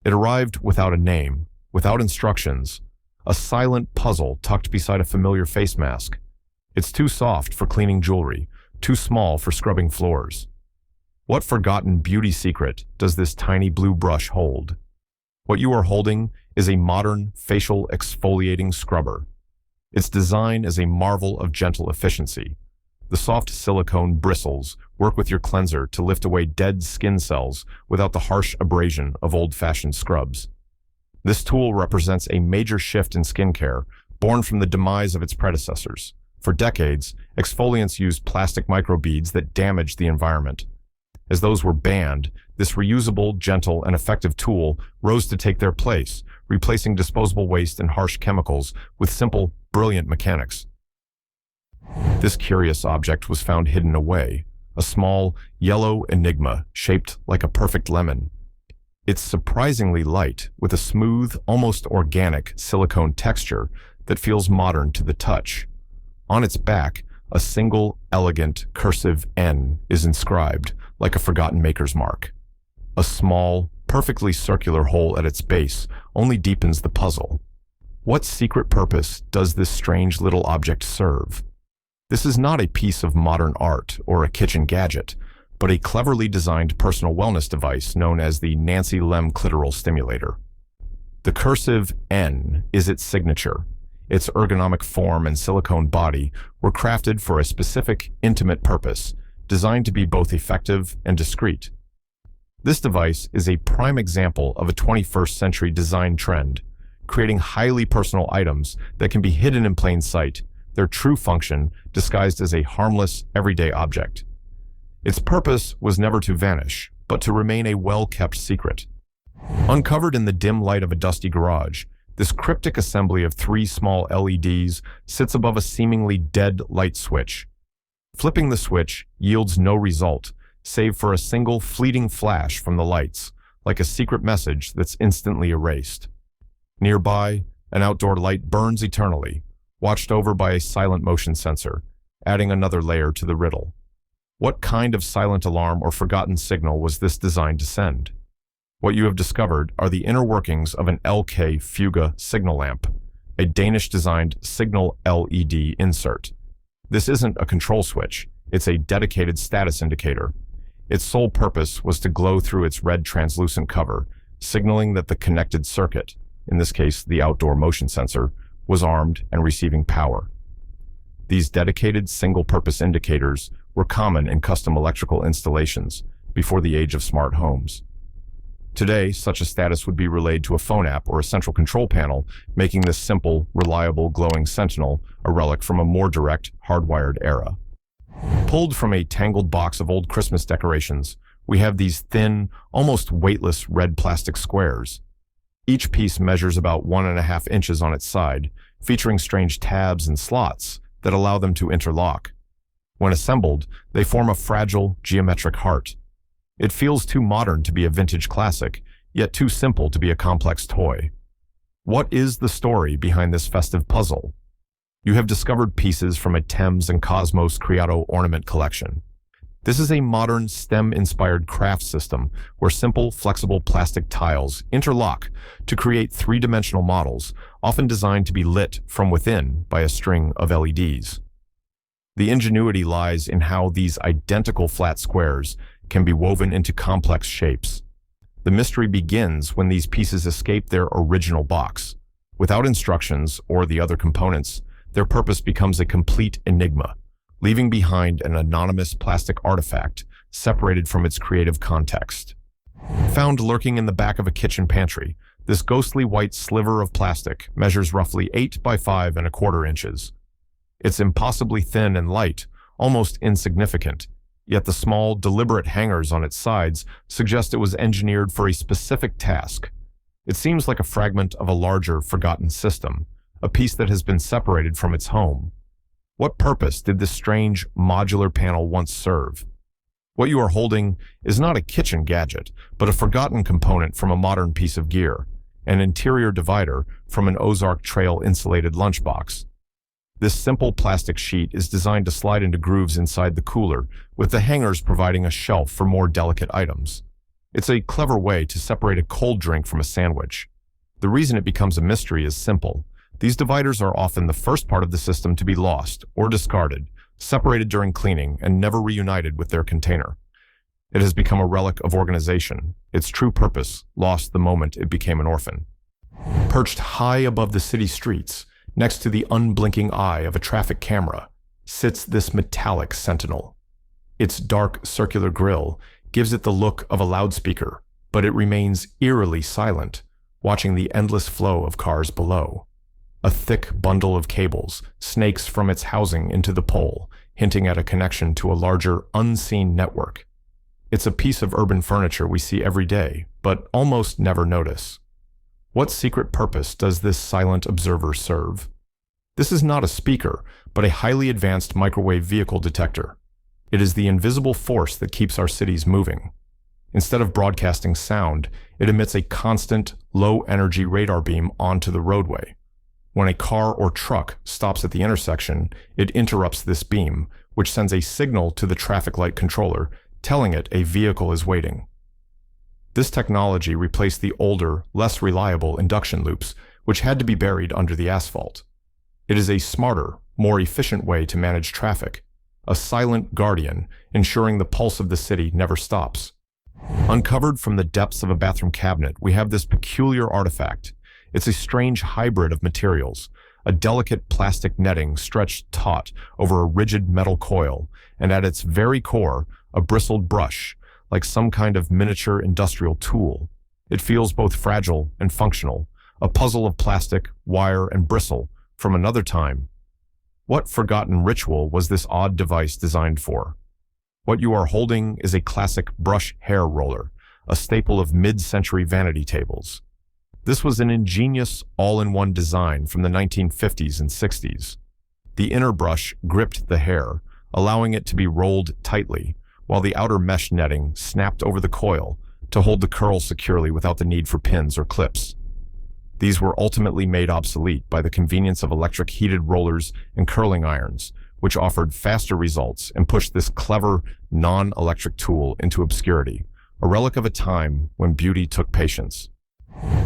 It arrived without a name, without instructions, a silent puzzle tucked beside a familiar face mask. It's too soft for cleaning jewelry, too small for scrubbing floors. What forgotten beauty secret does this tiny blue brush hold? What you are holding is a modern facial exfoliating scrubber. Its design is a marvel of gentle efficiency. The soft silicone bristles work with your cleanser to lift away dead skin cells without the harsh abrasion of old-fashioned scrubs. This tool represents a major shift in skincare, born from the demise of its predecessors. For decades, exfoliants used plastic microbeads that damaged the environment. As those were banned, this reusable, gentle, and effective tool rose to take their place, replacing disposable waste and harsh chemicals with simple, brilliant mechanics. This curious object was found hidden away, a small, yellow enigma shaped like a perfect lemon. It's surprisingly light, with a smooth, almost organic silicone texture that feels modern to the touch. On its back, a single, elegant, cursive N is inscribed, like a forgotten maker's mark. A small, perfectly circular hole at its base only deepens the puzzle. What secret purpose does this strange little object serve? This is not a piece of modern art or a kitchen gadget, but a cleverly designed personal wellness device known as the Nancy Lem clitoral stimulator. The cursive N is its signature. Its ergonomic form and silicone body were crafted for a specific, intimate purpose, designed to be both effective and discreet. This device is a prime example of a 21st century design trend, creating highly personal items that can be hidden in plain sight, their true function disguised as a harmless, everyday object. Its purpose was never to vanish, but to remain a well-kept secret. Uncovered in the dim light of a dusty garage, this cryptic assembly of 3 small LEDs sits above a seemingly dead light switch. Flipping the switch yields no result, save for a single fleeting flash from the lights, like a secret message that's instantly erased. Nearby, an outdoor light burns eternally, watched over by a silent motion sensor, adding another layer to the riddle. What kind of silent alarm or forgotten signal was this designed to send? What you have discovered are the inner workings of an LK Fuga signal lamp, a Danish-designed signal LED insert. This isn't a control switch, it's a dedicated status indicator. Its sole purpose was to glow through its red translucent cover, signaling that the connected circuit, in this case the outdoor motion sensor, was armed and receiving power. These dedicated single-purpose indicators were common in custom electrical installations before the age of smart homes. Today, such a status would be relayed to a phone app or a central control panel, making this simple, reliable, glowing sentinel a relic from a more direct, hardwired era. Pulled from a tangled box of old Christmas decorations, we have these thin, almost weightless red plastic squares. Each piece measures about 1.5 inches on its side, featuring strange tabs and slots that allow them to interlock. When assembled, they form a fragile, geometric heart. It feels too modern to be a vintage classic, yet too simple to be a complex toy. What is the story behind this festive puzzle? You have discovered pieces from a Thames and Cosmos Creato ornament collection. This is a modern STEM-inspired craft system where simple, flexible plastic tiles interlock to create 3-dimensional models, often designed to be lit from within by a string of LEDs. The ingenuity lies in how these identical flat squares can be woven into complex shapes. The mystery begins when these pieces escape their original box. Without instructions or the other components, their purpose becomes a complete enigma, leaving behind an anonymous plastic artifact separated from its creative context. Found lurking in the back of a kitchen pantry, this ghostly white sliver of plastic measures roughly 8 by 5.25 inches. It's impossibly thin and light, almost insignificant, yet the small, deliberate hangers on its sides suggest it was engineered for a specific task. It seems like a fragment of a larger, forgotten system, a piece that has been separated from its home. What purpose did this strange, modular panel once serve? What you are holding is not a kitchen gadget, but a forgotten component from a modern piece of gear, an interior divider from an Ozark Trail insulated lunchbox. This simple plastic sheet is designed to slide into grooves inside the cooler, with the hangers providing a shelf for more delicate items. It's a clever way to separate a cold drink from a sandwich. The reason it becomes a mystery is simple. These dividers are often the first part of the system to be lost or discarded, separated during cleaning, and never reunited with their container. It has become a relic of organization, its true purpose lost the moment it became an orphan. Perched high above the city streets, next to the unblinking eye of a traffic camera, sits this metallic sentinel. Its dark, circular grille gives it the look of a loudspeaker, but it remains eerily silent, watching the endless flow of cars below. A thick bundle of cables snakes from its housing into the pole, hinting at a connection to a larger, unseen network. It's a piece of urban furniture we see every day, but almost never notice. What secret purpose does this silent observer serve? This is not a speaker, but a highly advanced microwave vehicle detector. It is the invisible force that keeps our cities moving. Instead of broadcasting sound, it emits a constant, low-energy radar beam onto the roadway. When a car or truck stops at the intersection, it interrupts this beam, which sends a signal to the traffic light controller, telling it a vehicle is waiting. This technology replaced the older, less reliable induction loops, which had to be buried under the asphalt. It is a smarter, more efficient way to manage traffic. A silent guardian, ensuring the pulse of the city never stops. Uncovered from the depths of a bathroom cabinet, we have this peculiar artifact. It's a strange hybrid of materials, a delicate plastic netting stretched taut over a rigid metal coil, and at its very core, a bristled brush, like some kind of miniature industrial tool. It feels both fragile and functional, a puzzle of plastic, wire, and bristle from another time. What forgotten ritual was this odd device designed for? What you are holding is a classic brush hair roller, a staple of mid-century vanity tables. This was an ingenious, all-in-one design from the 1950s and 60s. The inner brush gripped the hair, allowing it to be rolled tightly, while the outer mesh netting snapped over the coil to hold the curl securely without the need for pins or clips. These were ultimately made obsolete by the convenience of electric heated rollers and curling irons, which offered faster results and pushed this clever, non-electric tool into obscurity, a relic of a time when beauty took patience.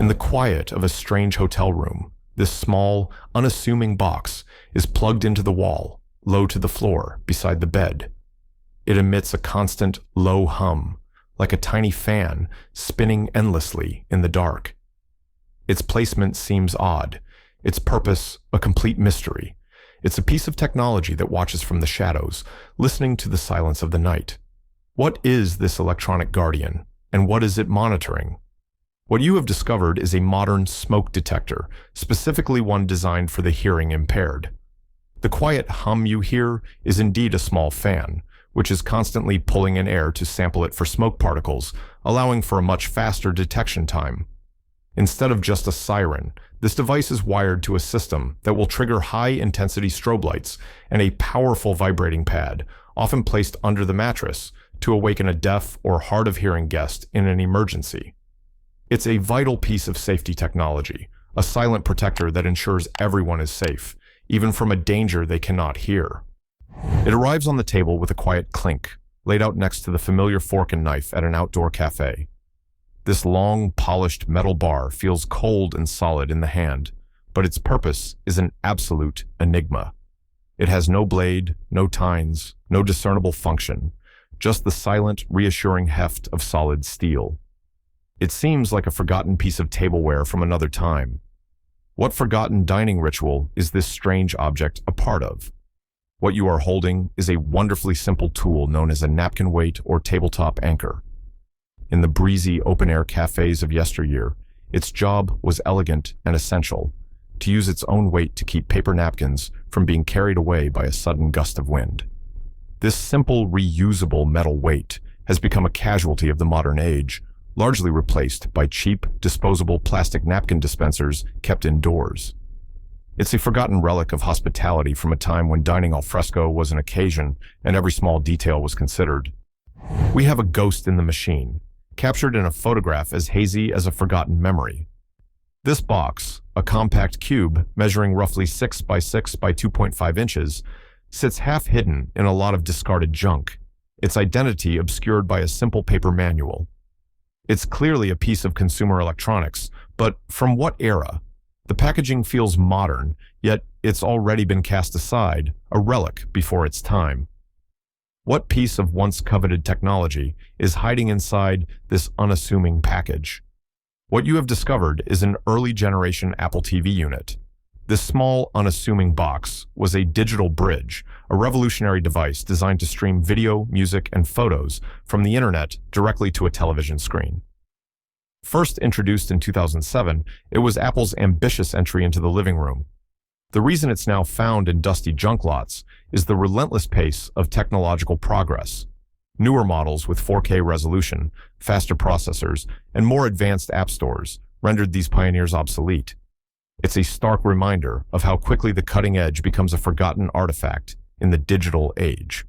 In the quiet of a strange hotel room, this small, unassuming box is plugged into the wall, low to the floor, beside the bed. It emits a constant, low hum, like a tiny fan spinning endlessly in the dark. Its placement seems odd, its purpose a complete mystery. It's a piece of technology that watches from the shadows, listening to the silence of the night. What is this electronic guardian, and what is it monitoring? What you have discovered is a modern smoke detector, specifically one designed for the hearing impaired. The quiet hum you hear is indeed a small fan, which is constantly pulling in air to sample it for smoke particles, allowing for a much faster detection time. Instead of just a siren, this device is wired to a system that will trigger high-intensity strobe lights and a powerful vibrating pad, often placed under the mattress, to awaken a deaf or hard-of-hearing guest in an emergency. It's a vital piece of safety technology, a silent protector that ensures everyone is safe, even from a danger they cannot hear. It arrives on the table with a quiet clink, laid out next to the familiar fork and knife at an outdoor cafe. This long, polished metal bar feels cold and solid in the hand, but its purpose is an absolute enigma. It has no blade, no tines, no discernible function, just the silent, reassuring heft of solid steel. It seems like a forgotten piece of tableware from another time. What forgotten dining ritual is this strange object a part of? What you are holding is a wonderfully simple tool known as a napkin weight or tabletop anchor. In the breezy open-air cafes of yesteryear, its job was elegant and essential, to use its own weight to keep paper napkins from being carried away by a sudden gust of wind. This simple, reusable metal weight has become a casualty of the modern age, largely replaced by cheap, disposable plastic napkin dispensers kept indoors. It's a forgotten relic of hospitality from a time when dining al fresco was an occasion and every small detail was considered. We have a ghost in the machine, captured in a photograph as hazy as a forgotten memory. This box, a compact cube measuring roughly 6 by 6 by 2.5 inches, sits half hidden in a lot of discarded junk, its identity obscured by a simple paper manual. It's clearly a piece of consumer electronics, but from what era? The packaging feels modern, yet it's already been cast aside, a relic before its time. What piece of once coveted technology is hiding inside this unassuming package? What you have discovered is an early generation Apple TV unit. This small, unassuming box was a digital bridge, a revolutionary device designed to stream video, music, and photos from the internet directly to a television screen. First introduced in 2007, it was Apple's ambitious entry into the living room. The reason it's now found in dusty junk lots is the relentless pace of technological progress. Newer models with 4K resolution, faster processors, and more advanced app stores rendered these pioneers obsolete. It's a stark reminder of how quickly the cutting edge becomes a forgotten artifact in the digital age.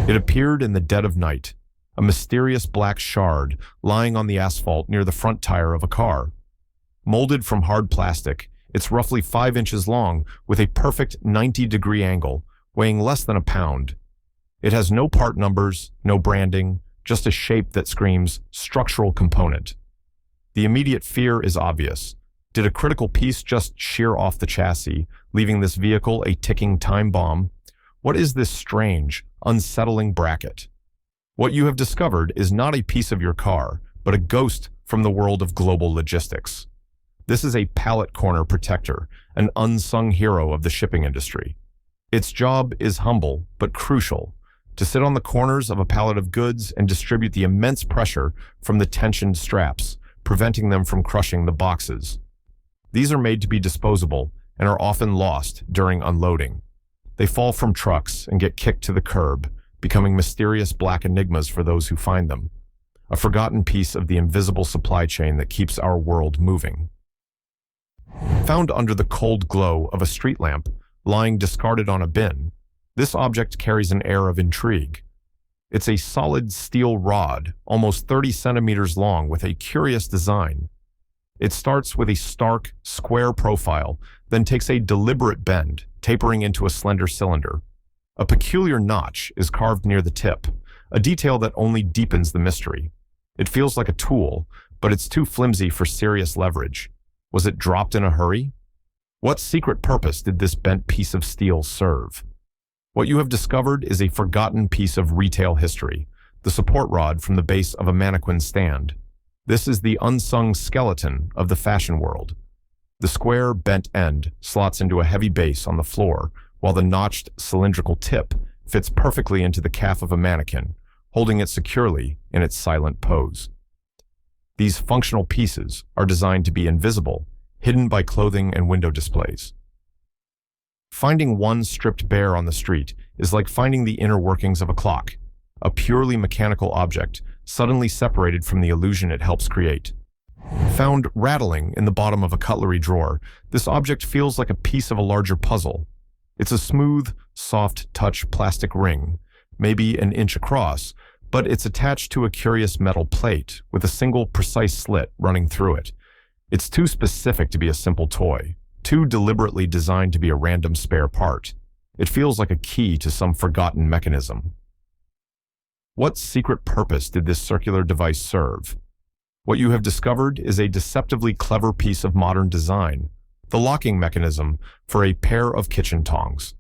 It appeared in the dead of night, a mysterious black shard lying on the asphalt near the front tire of a car. Molded from hard plastic, it's roughly 5 inches long with a perfect 90-degree angle, weighing less than a pound. It has no part numbers, no branding, just a shape that screams structural component. The immediate fear is obvious. Did a critical piece just shear off the chassis, leaving this vehicle a ticking time bomb? What is this strange, unsettling bracket? What you have discovered is not a piece of your car, but a ghost from the world of global logistics. This is a pallet corner protector, an unsung hero of the shipping industry. Its job is humble but crucial, to sit on the corners of a pallet of goods and distribute the immense pressure from the tensioned straps, preventing them from crushing the boxes. These are made to be disposable and are often lost during unloading. They fall from trucks and get kicked to the curb, becoming mysterious black enigmas for those who find them, a forgotten piece of the invisible supply chain that keeps our world moving. Found under the cold glow of a street lamp, lying discarded on a bin, this object carries an air of intrigue. It's a solid steel rod, almost 30 centimeters long, with a curious design. It starts with a stark, square profile, then takes a deliberate bend, tapering into a slender cylinder. A peculiar notch is carved near the tip, a detail that only deepens the mystery. It feels like a tool, but it's too flimsy for serious leverage. Was it dropped in a hurry? What secret purpose did this bent piece of steel serve? What you have discovered is a forgotten piece of retail history, the support rod from the base of a mannequin stand. This is the unsung skeleton of the fashion world. The square, bent end slots into a heavy base on the floor, while the notched, cylindrical tip fits perfectly into the calf of a mannequin, holding it securely in its silent pose. These functional pieces are designed to be invisible, hidden by clothing and window displays. Finding one stripped bare on the street is like finding the inner workings of a clock, a purely mechanical object suddenly separated from the illusion it helps create. Found rattling in the bottom of a cutlery drawer, this object feels like a piece of a larger puzzle. It's a smooth, soft-touch plastic ring, maybe an inch across, but it's attached to a curious metal plate with a single precise slit running through it. It's too specific to be a simple toy, too deliberately designed to be a random spare part. It feels like a key to some forgotten mechanism. What secret purpose did this circular device serve? What you have discovered is a deceptively clever piece of modern design, the locking mechanism for a pair of kitchen tongs.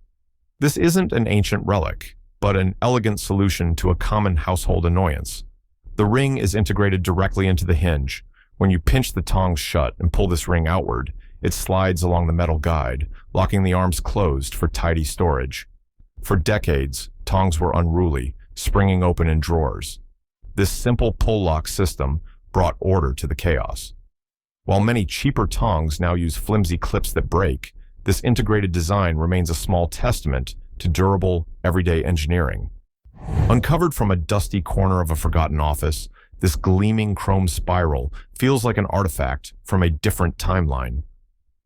This isn't an ancient relic, but an elegant solution to a common household annoyance. The ring is integrated directly into the hinge. When you pinch the tongs shut and pull this ring outward, it slides along the metal guide, locking the arms closed for tidy storage. For decades, tongs were unruly, springing open in drawers. This simple pull-lock system brought order to the chaos. While many cheaper tongs now use flimsy clips that break, this integrated design remains a small testament to durable, everyday engineering. Uncovered from a dusty corner of a forgotten office, this gleaming chrome spiral feels like an artifact from a different timeline.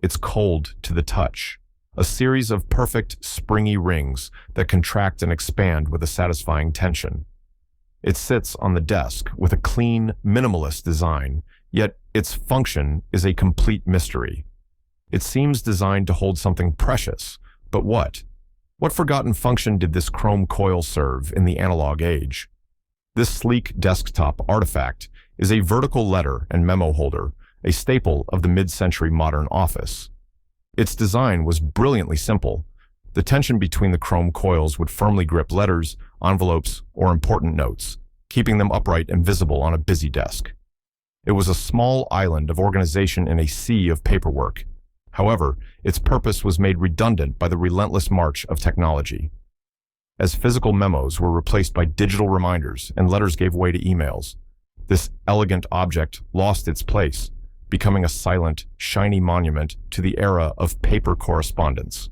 It's cold to the touch, a series of perfect, springy rings that contract and expand with a satisfying tension. It sits on the desk with a clean, minimalist design, yet its function is a complete mystery. It seems designed to hold something precious, but what? What forgotten function did this chrome coil serve in the analog age? This sleek desktop artifact is a vertical letter and memo holder, a staple of the mid-century modern office. Its design was brilliantly simple. The tension between the chrome coils would firmly grip letters, envelopes, or important notes, keeping them upright and visible on a busy desk. It was a small island of organization in a sea of paperwork. However, its purpose was made redundant by the relentless march of technology. As physical memos were replaced by digital reminders and letters gave way to emails, this elegant object lost its place, becoming a silent, shiny monument to the era of paper correspondence.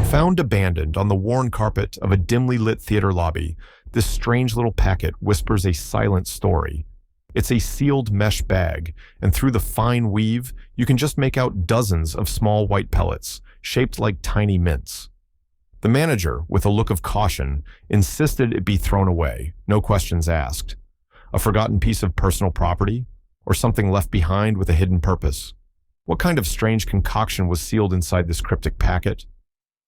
Found abandoned on the worn carpet of a dimly lit theater lobby, this strange little packet whispers a silent story. It's a sealed mesh bag, and through the fine weave, you can just make out dozens of small white pellets, shaped like tiny mints. The manager, with a look of caution, insisted it be thrown away, no questions asked. A forgotten piece of personal property? Or something left behind with a hidden purpose? What kind of strange concoction was sealed inside this cryptic packet?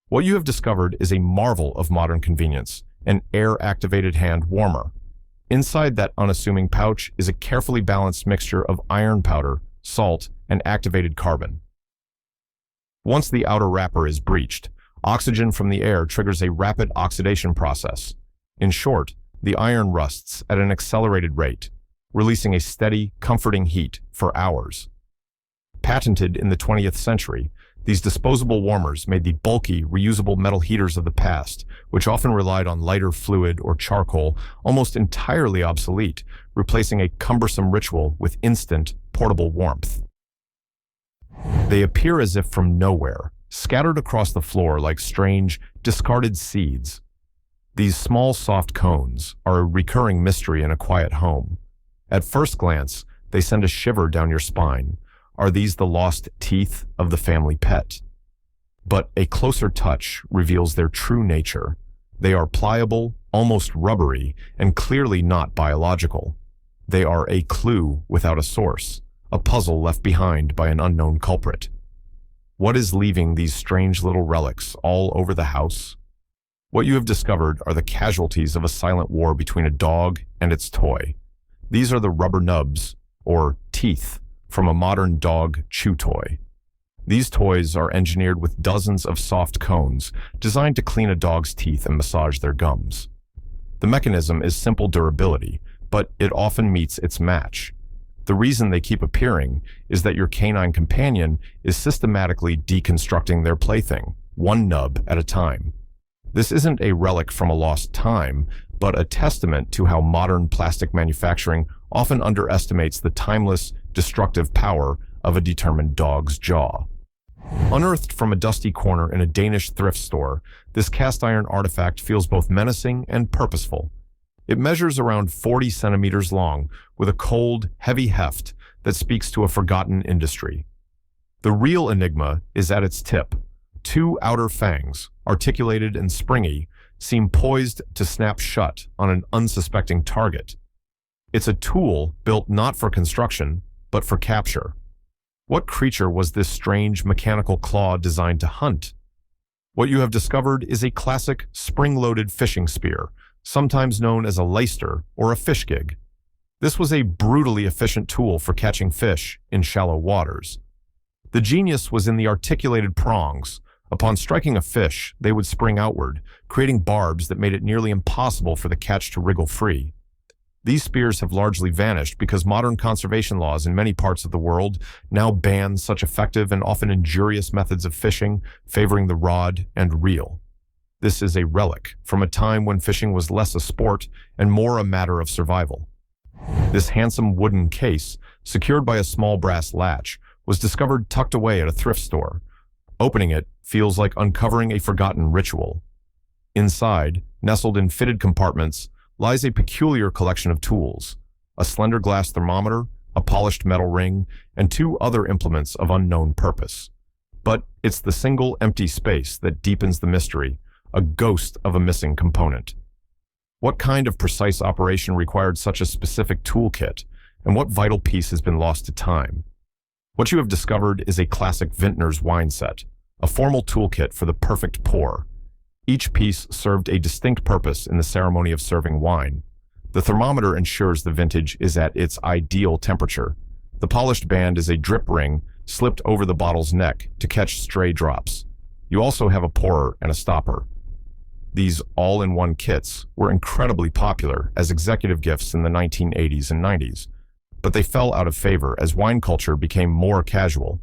What you have discovered is a marvel of modern convenience, an air-activated hand warmer. Inside that unassuming pouch is a carefully balanced mixture of iron powder, salt, and activated carbon. Once the outer wrapper is breached, oxygen from the air triggers a rapid oxidation process. In short, the iron rusts at an accelerated rate, releasing a steady, comforting heat for hours. Patented in the 20th century, these disposable warmers made the bulky, reusable metal heaters of the past, which often relied on lighter fluid or charcoal, almost entirely obsolete, replacing a cumbersome ritual with instant, portable warmth. They appear as if from nowhere, scattered across the floor like strange, discarded seeds. These small, soft cones are a recurring mystery in a quiet home. At first glance, they send a shiver down your spine. Are these the lost teeth of the family pet? But a closer touch reveals their true nature. They are pliable, almost rubbery, and clearly not biological. They are a clue without a source, a puzzle left behind by an unknown culprit. What is leaving these strange little relics all over the house? What you have discovered are the casualties of a silent war between a dog and its toy. These are the rubber nubs, or teeth, from a modern dog chew toy. These toys are engineered with dozens of soft cones designed to clean a dog's teeth and massage their gums. The mechanism is simple durability, but it often meets its match. The reason they keep appearing is that your canine companion is systematically deconstructing their plaything, one nub at a time. This isn't a relic from a lost time, but a testament to how modern plastic manufacturing often underestimates the timeless, destructive power of a determined dog's jaw. Unearthed from a dusty corner in a Danish thrift store, this cast iron artifact feels both menacing and purposeful. It measures around 40 centimeters long, with a cold, heavy heft that speaks to a forgotten industry. The real enigma is at its tip. Two outer fangs, articulated and springy, seem poised to snap shut on an unsuspecting target. It's a tool built not for construction, but for capture. What creature was this strange mechanical claw designed to hunt? What you have discovered is a classic spring-loaded fishing spear, sometimes known as a leister or a fish gig. This was a brutally efficient tool for catching fish in shallow waters. The genius was in the articulated prongs. Upon striking a fish, they would spring outward, creating barbs that made it nearly impossible for the catch to wriggle free. These spears have largely vanished because modern conservation laws in many parts of the world now ban such effective and often injurious methods of fishing, favoring the rod and reel. This is a relic from a time when fishing was less a sport and more a matter of survival. This handsome wooden case, secured by a small brass latch, was discovered tucked away at a thrift store. Opening it feels like uncovering a forgotten ritual. Inside, nestled in fitted compartments, lies a peculiar collection of tools: a slender glass thermometer, a polished metal ring, and two other implements of unknown purpose. But it's the single empty space that deepens the mystery, a ghost of a missing component. What kind of precise operation required such a specific toolkit, and what vital piece has been lost to time? What you have discovered is a classic vintner's wine set, a formal toolkit for the perfect pour. Each piece served a distinct purpose in the ceremony of serving wine. The thermometer ensures the vintage is at its ideal temperature. The polished band is a drip ring slipped over the bottle's neck to catch stray drops. You also have a pourer and a stopper. These all-in-one kits were incredibly popular as executive gifts in the 1980s and 90s, but they fell out of favor as wine culture became more casual.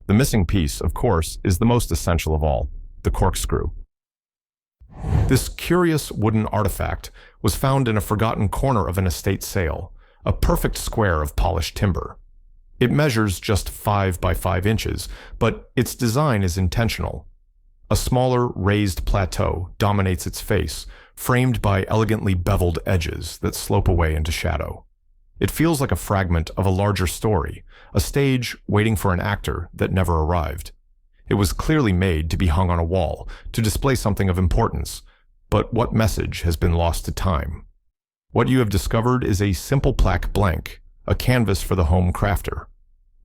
The missing piece, of course, is the most essential of all: the corkscrew. This curious wooden artifact was found in a forgotten corner of an estate sale, a perfect square of polished timber. It measures just 5 by 5 inches, but its design is intentional. A smaller, raised plateau dominates its face, framed by elegantly beveled edges that slope away into shadow. It feels like a fragment of a larger story, a stage waiting for an actor that never arrived. It was clearly made to be hung on a wall, to display something of importance, but what message has been lost to time? What you have discovered is a simple plaque blank, a canvas for the home crafter.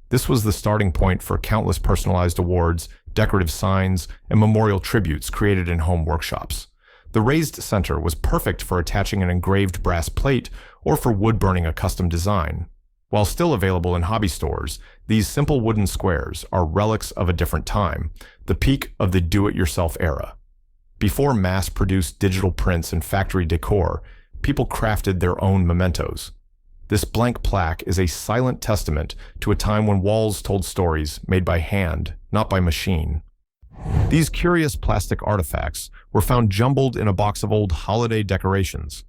This was the starting point for countless personalized awards, decorative signs, and memorial tributes created in home workshops. The raised center was perfect for attaching an engraved brass plate or for wood burning a custom design. While still available in hobby stores, these simple wooden squares are relics of a different time, the peak of the do-it-yourself era. Before mass-produced digital prints and factory decor, people crafted their own mementos. This blank plaque is a silent testament to a time when walls told stories made by hand, not by machine. These curious plastic artifacts were found jumbled in a box of old holiday decorations.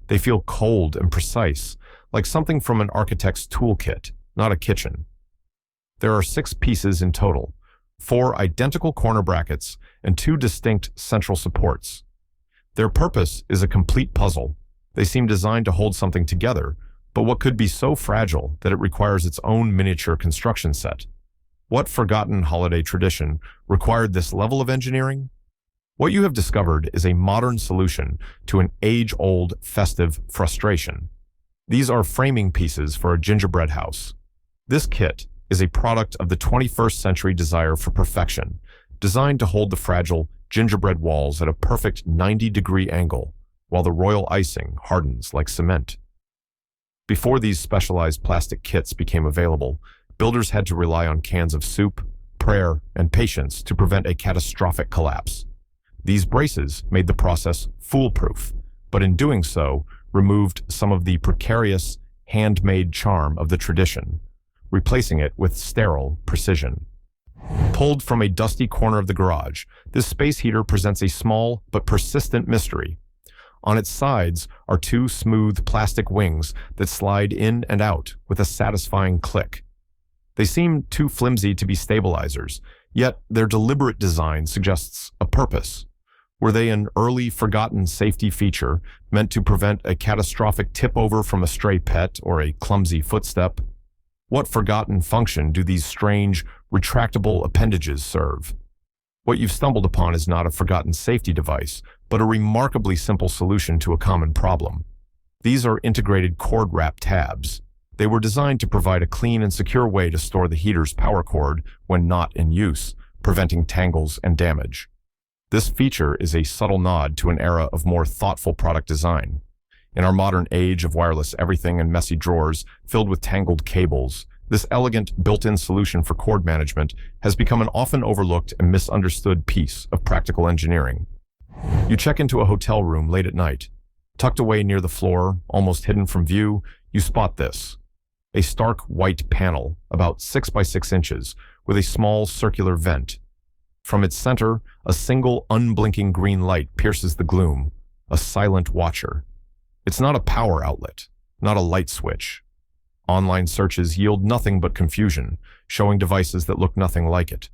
They feel cold and precise, like something from an architect's toolkit, not a kitchen. There are 6 pieces in total, 4 identical corner brackets and 2 distinct central supports. Their purpose is a complete puzzle. They seem designed to hold something together, but what could be so fragile that it requires its own miniature construction set? What forgotten holiday tradition required this level of engineering? What you have discovered is a modern solution to an age-old festive frustration. These are framing pieces for a gingerbread house. This kit is a product of the 21st century desire for perfection, designed to hold the fragile gingerbread walls at a perfect 90-degree angle, while the royal icing hardens like cement. Before these specialized plastic kits became available, builders had to rely on cans of soup, prayer, and patience to prevent a catastrophic collapse. These braces made the process foolproof, but in doing so, removed some of the precarious, handmade charm of the tradition, replacing it with sterile precision. Pulled from a dusty corner of the garage, this space heater presents a small but persistent mystery. On its sides are 2 smooth plastic wings that slide in and out with a satisfying click. They seem too flimsy to be stabilizers, yet their deliberate design suggests a purpose. Were they an early, forgotten safety feature meant to prevent a catastrophic tip-over from a stray pet or a clumsy footstep? What forgotten function do these strange, retractable appendages serve? What you've stumbled upon is not a forgotten safety device, but a remarkably simple solution to a common problem. These are integrated cord wrap tabs. They were designed to provide a clean and secure way to store the heater's power cord when not in use, preventing tangles and damage. This feature is a subtle nod to an era of more thoughtful product design. In our modern age of wireless everything and messy drawers filled with tangled cables, this elegant built-in solution for cord management has become an often overlooked and misunderstood piece of practical engineering. You check into a hotel room late at night. Tucked away near the floor, almost hidden from view, you spot this. A stark white panel, about 6 by 6 inches, with a small circular vent. From its center, a single unblinking green light pierces the gloom, a silent watcher. It's not a power outlet, not a light switch. Online searches yield nothing but confusion, showing devices that look nothing like it.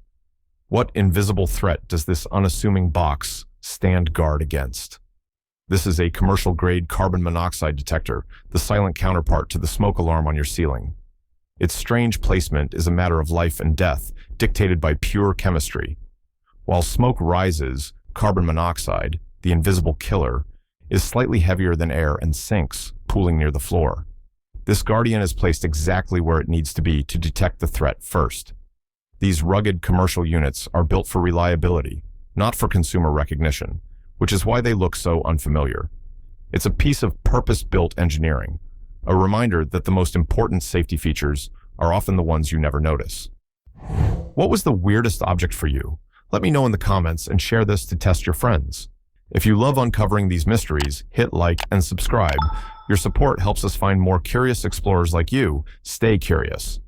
What invisible threat does this unassuming box stand guard against? This is a commercial-grade carbon monoxide detector, the silent counterpart to the smoke alarm on your ceiling. Its strange placement is a matter of life and death, dictated by pure chemistry. While smoke rises, carbon monoxide, the invisible killer, is slightly heavier than air and sinks, pooling near the floor. This guardian is placed exactly where it needs to be to detect the threat first. These rugged commercial units are built for reliability, not for consumer recognition, which is why they look so unfamiliar. It's a piece of purpose-built engineering, a reminder that the most important safety features are often the ones you never notice. What was the weirdest object for you? Let me know in the comments and share this to test your friends. If you love uncovering these mysteries, hit like and subscribe. Your support helps us find more curious explorers like you. Stay curious.